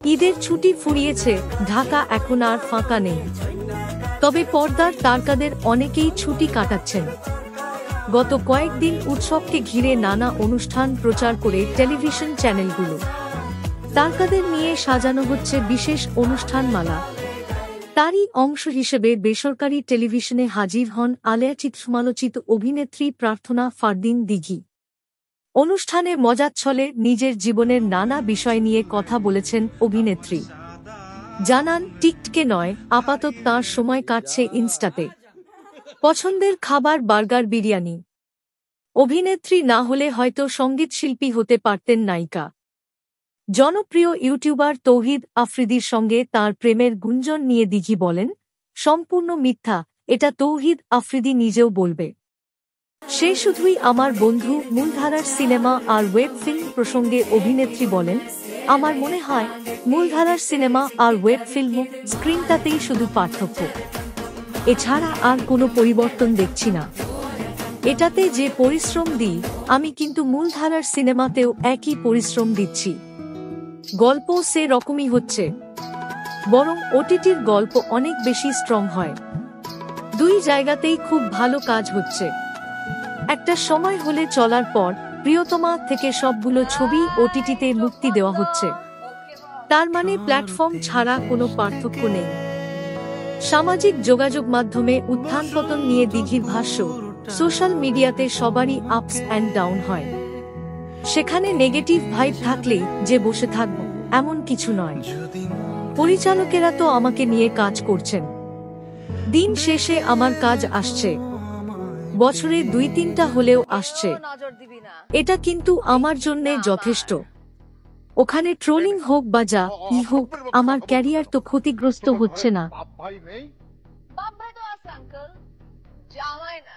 ঈদের ছুটি ফুরিয়েছে, ঢাকা এখন আর ফাঁকা নেই। তবে পর্দার তারকাদের অনেকেই ছুটি কাটাচ্ছেন। গত কয়েকদিন উৎসবকে ঘিরে নানা অনুষ্ঠান প্রচার করে টেলিভিশন চ্যানেলগুলো। তারকাদের নিয়ে সাজানো হচ্ছে বিশেষ অনুষ্ঠানমালা। তারই অংশ হিসেবে বেসরকারি টেলিভিশনে হাজির হন আলেয়াচিত সমালোচিত অভিনেত্রী প্রার্থনা ফারদিন দিঘি। অনুষ্ঠানে মজাচ্ছলে নিজের জীবনের নানা বিষয় নিয়ে কথা বলেছেন অভিনেত্রী। জানান টিকটকে নয়, আপাতত তাঁর সময় কাটছে ইনস্টাতে। পছন্দের খাবার বার্গার, বিরিয়ানি। অভিনেত্রী না হলে হয়তো সঙ্গীতশিল্পী হতে পারতেন নায়িকা। জনপ্রিয় ইউটিউবার তৌহিদ আফ্রিদির সঙ্গে তাঁর প্রেমের গুঞ্জন নিয়ে দিঘি বলেন, সম্পূর্ণ মিথ্যা, এটা তৌহিদ আফ্রিদি নিজেও বলবে। সে শুধুই আমার বন্ধু। মূলধারার সিনেমা আর ওয়েব ফিল্ম প্রসঙ্গে অভিনেত্রী বলেন, আমার মনে হয় মূলধারার সিনেমা আর ওয়েব ফিল্ম স্ক্রিনটাতেই শুধু পার্থক্য, এছাড়া আর কোনো পরিবর্তন দেখছি না। এটাতে যে পরিশ্রম দিই আমি, কিন্তু মূলধারার সিনেমাতেও একই পরিশ্রম দিচ্ছি। গল্প সে রকমই হচ্ছে, বরং ওটিটির গল্প অনেক বেশি স্ট্রং হয়। দুই জায়গাতেই খুব ভালো কাজ হচ্ছে। একটা সময় হলে চলার পর প্রিয়তমা থেকে সবগুলো ছবি ওটিটিতে মুক্তি দেওয়া হচ্ছে। তার মানে প্ল্যাটফর্ম ছাড়া কোনো পার্থক্য নেই। সামাজিক যোগাযোগ মাধ্যমে উত্থান পতন নিয়ে দিঘির ভাষ্য, সোশ্যাল মিডিয়াতে সবারই আপস অ্যান্ড ডাউন হয়। সেখানে নেগেটিভ ভাইব থাকলেই যে বসে থাকব এমন কিছু নয়। পরিচালকেরা তো আমাকে নিয়ে কাজ করছেন, দিন শেষে আমার কাজ আসছে, বছরে 2-3টা হলেও আসছে। এটা কিন্তু আমার জন্যে যথেষ্ট। ওখানে ট্রোলিং হোক বা যা ই হোক, আমার ক্যারিয়ার তো ক্ষতিগ্রস্ত হচ্ছে না। বাপ ভাই তো আছে আঙ্কেল, জামাই না।